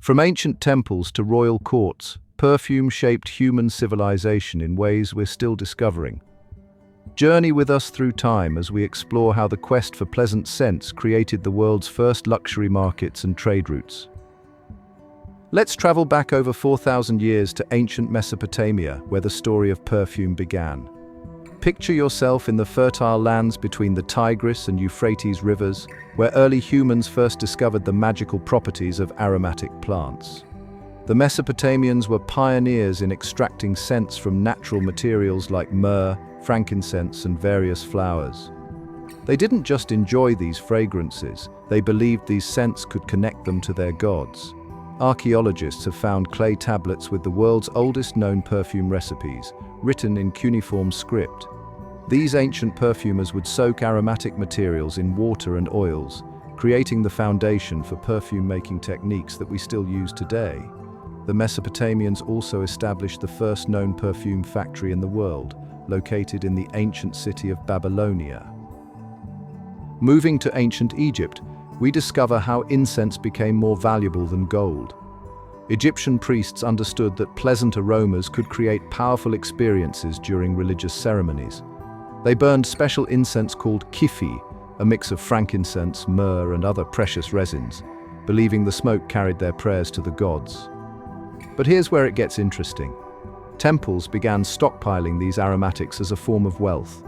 From ancient temples to royal courts, perfume shaped human civilization in ways we're still discovering. Journey with us through time as we explore how the quest for pleasant scents created the world's first luxury markets and trade routes. Let's travel back over 4,000 years to ancient Mesopotamia, where the story of perfume began. Picture yourself in the fertile lands between the Tigris and Euphrates rivers, where early humans first discovered the magical properties of aromatic plants. The Mesopotamians were pioneers in extracting scents from natural materials like myrrh, frankincense, and various flowers. They didn't just enjoy these fragrances, they believed these scents could connect them to their gods. Archaeologists have found clay tablets with the world's oldest known perfume recipes, written in cuneiform script. These ancient perfumers would soak aromatic materials in water and oils, creating the foundation for perfume-making techniques that we still use today. The Mesopotamians also established the first known perfume factory in the world, located in the ancient city of Babylonia. Moving to ancient Egypt, we discover how incense became more valuable than gold. Egyptian priests understood that pleasant aromas could create powerful experiences during religious ceremonies. They burned special incense called kifi, a mix of frankincense, myrrh, and other precious resins, believing the smoke carried their prayers to the gods. But here's where it gets interesting. Temples began stockpiling these aromatics as a form of wealth.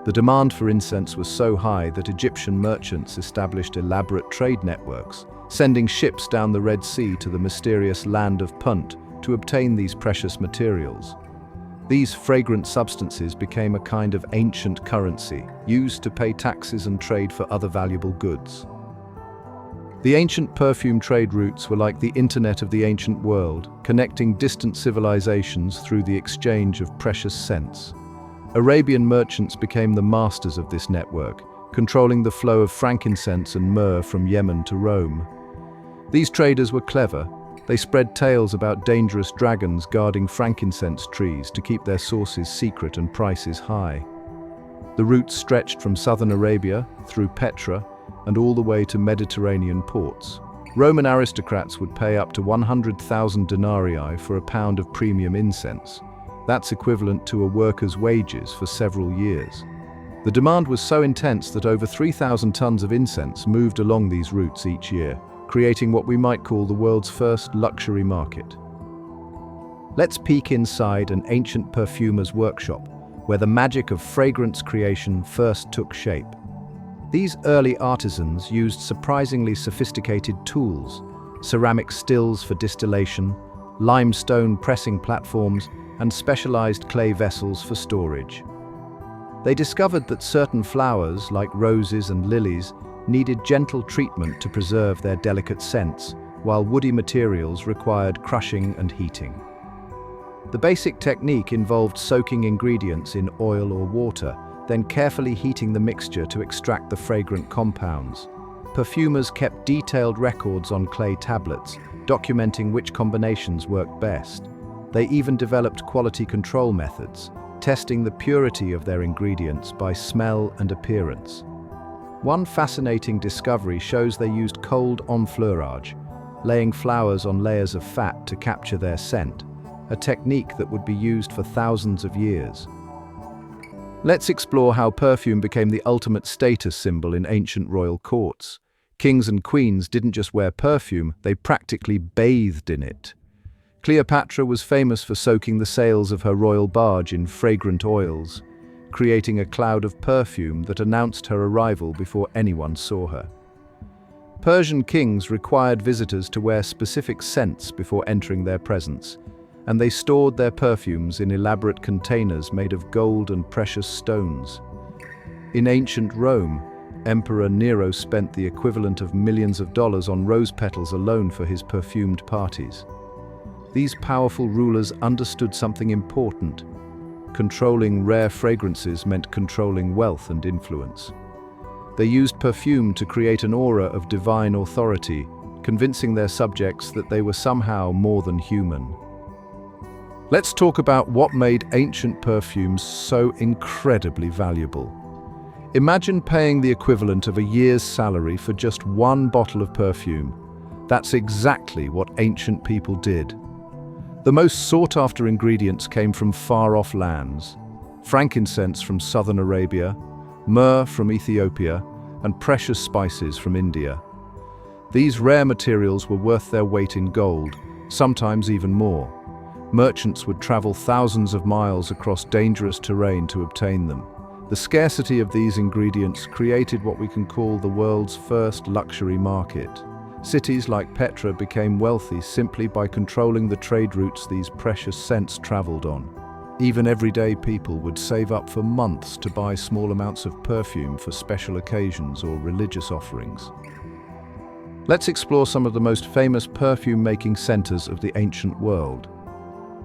The demand for incense was so high that Egyptian merchants established elaborate trade networks, sending ships down the Red Sea to the mysterious land of Punt to obtain these precious materials. These fragrant substances became a kind of ancient currency, used to pay taxes and trade for other valuable goods. The ancient perfume trade routes were like the internet of the ancient world, connecting distant civilizations through the exchange of precious scents. Arabian merchants became the masters of this network, controlling the flow of frankincense and myrrh from Yemen to Rome. These traders were clever. They spread tales about dangerous dragons guarding frankincense trees to keep their sources secret and prices high. The routes stretched from southern Arabia, through Petra, and all the way to Mediterranean ports. Roman aristocrats would pay up to 100,000 denarii for a pound of premium incense. That's equivalent to a worker's wages for several years. The demand was so intense that over 3,000 tons of incense moved along these routes each year, creating what we might call the world's first luxury market. Let's peek inside an ancient perfumer's workshop, where the magic of fragrance creation first took shape. These early artisans used surprisingly sophisticated tools, ceramic stills for distillation, limestone pressing platforms, and specialized clay vessels for storage. They discovered that certain flowers, like roses and lilies, needed gentle treatment to preserve their delicate scents, while woody materials required crushing and heating. The basic technique involved soaking ingredients in oil or water, then carefully heating the mixture to extract the fragrant compounds. Perfumers kept detailed records on clay tablets, documenting which combinations worked best. They even developed quality control methods, testing the purity of their ingredients by smell and appearance. One fascinating discovery shows they used cold enfleurage, laying flowers on layers of fat to capture their scent, a technique that would be used for thousands of years. Let's explore how perfume became the ultimate status symbol in ancient royal courts. Kings and queens didn't just wear perfume, they practically bathed in it. Cleopatra was famous for soaking the sails of her royal barge in fragrant oils, creating a cloud of perfume that announced her arrival before anyone saw her. Persian kings required visitors to wear specific scents before entering their presence, and they stored their perfumes in elaborate containers made of gold and precious stones. In ancient Rome, Emperor Nero spent the equivalent of millions of dollars on rose petals alone for his perfumed parties. These powerful rulers understood something important. Controlling rare fragrances meant controlling wealth and influence. They used perfume to create an aura of divine authority, convincing their subjects that they were somehow more than human. Let's talk about what made ancient perfumes so incredibly valuable. Imagine paying the equivalent of a year's salary for just one bottle of perfume. That's exactly what ancient people did. The most sought-after ingredients came from far-off lands: frankincense from southern Arabia, myrrh from Ethiopia, and precious spices from India. These rare materials were worth their weight in gold, sometimes even more. Merchants would travel thousands of miles across dangerous terrain to obtain them. The scarcity of these ingredients created what we can call the world's first luxury market. Cities like Petra became wealthy simply by controlling the trade routes these precious scents traveled on. Even everyday people would save up for months to buy small amounts of perfume for special occasions or religious offerings. Let's explore some of the most famous perfume-making centers of the ancient world.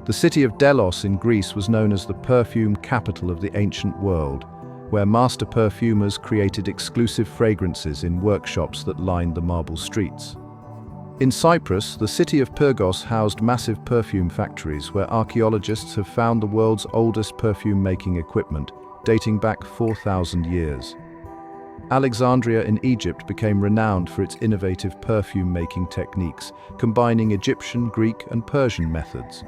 The city of Delos in Greece was known as the perfume capital of the ancient world, where master perfumers created exclusive fragrances in workshops that lined the marble streets. In Cyprus, the city of Pyrgos housed massive perfume factories where archaeologists have found the world's oldest perfume-making equipment, dating back 4,000 years. Alexandria in Egypt became renowned for its innovative perfume-making techniques, combining Egyptian, Greek, and Persian methods.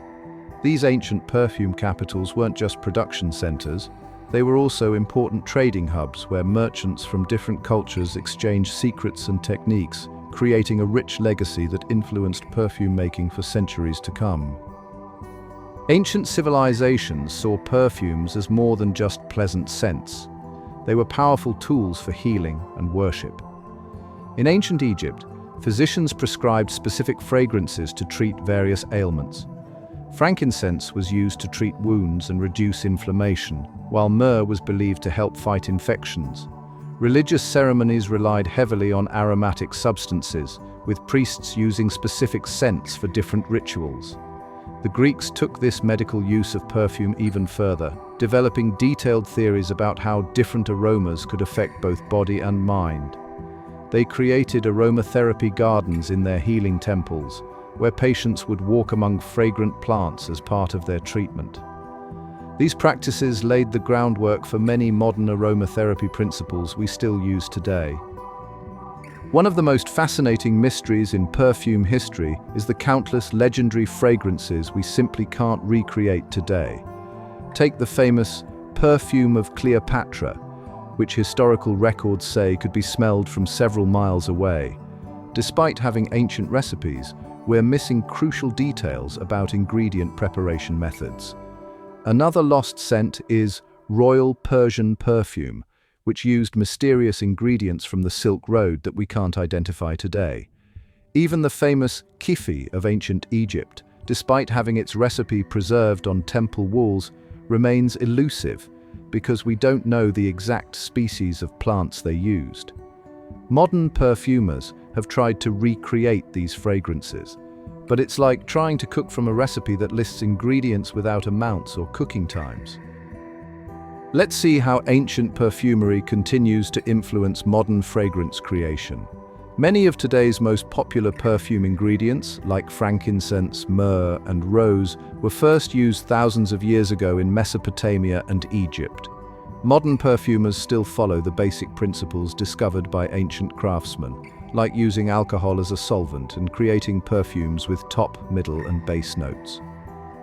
These ancient perfume capitals weren't just production centers, they were also important trading hubs where merchants from different cultures exchanged secrets and techniques, creating a rich legacy that influenced perfume making for centuries to come. Ancient civilizations saw perfumes as more than just pleasant scents. They were powerful tools for healing and worship. In ancient Egypt, physicians prescribed specific fragrances to treat various ailments. Frankincense was used to treat wounds and reduce inflammation, while myrrh was believed to help fight infections. Religious ceremonies relied heavily on aromatic substances, with priests using specific scents for different rituals. The Greeks took this medical use of perfume even further, developing detailed theories about how different aromas could affect both body and mind. They created aromatherapy gardens in their healing temples, where patients would walk among fragrant plants as part of their treatment. These practices laid the groundwork for many modern aromatherapy principles we still use today. One of the most fascinating mysteries in perfume history is the countless legendary fragrances we simply can't recreate today. Take the famous perfume of Cleopatra, which historical records say could be smelled from several miles away. Despite having ancient recipes, we're missing crucial details about ingredient preparation methods. Another lost scent is Royal Persian perfume, which used mysterious ingredients from the Silk Road that we can't identify today. Even the famous kifi of ancient Egypt, despite having its recipe preserved on temple walls, remains elusive because we don't know the exact species of plants they used. Modern perfumers have tried to recreate these fragrances, but it's like trying to cook from a recipe that lists ingredients without amounts or cooking times. Let's see how ancient perfumery continues to influence modern fragrance creation. Many of today's most popular perfume ingredients, like frankincense, myrrh, and rose, were first used thousands of years ago in Mesopotamia and Egypt. Modern perfumers still follow the basic principles discovered by ancient craftsmen, like using alcohol as a solvent and creating perfumes with top, middle, and base notes.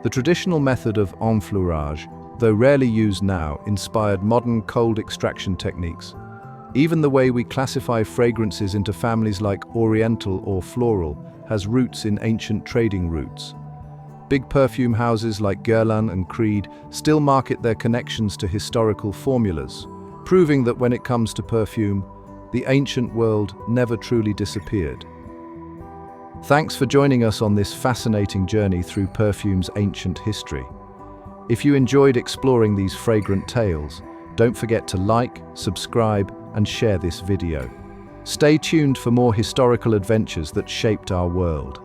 The traditional method of enfleurage, though rarely used now, inspired modern cold extraction techniques. Even the way we classify fragrances into families like oriental or floral has roots in ancient trading routes. Big perfume houses like Guerlain and Creed still market their connections to historical formulas, proving that when it comes to perfume, the ancient world never truly disappeared. Thanks for joining us on this fascinating journey through perfume's ancient history. If you enjoyed exploring these fragrant tales, don't forget to like, subscribe, and share this video. Stay tuned for more historical adventures that shaped our world.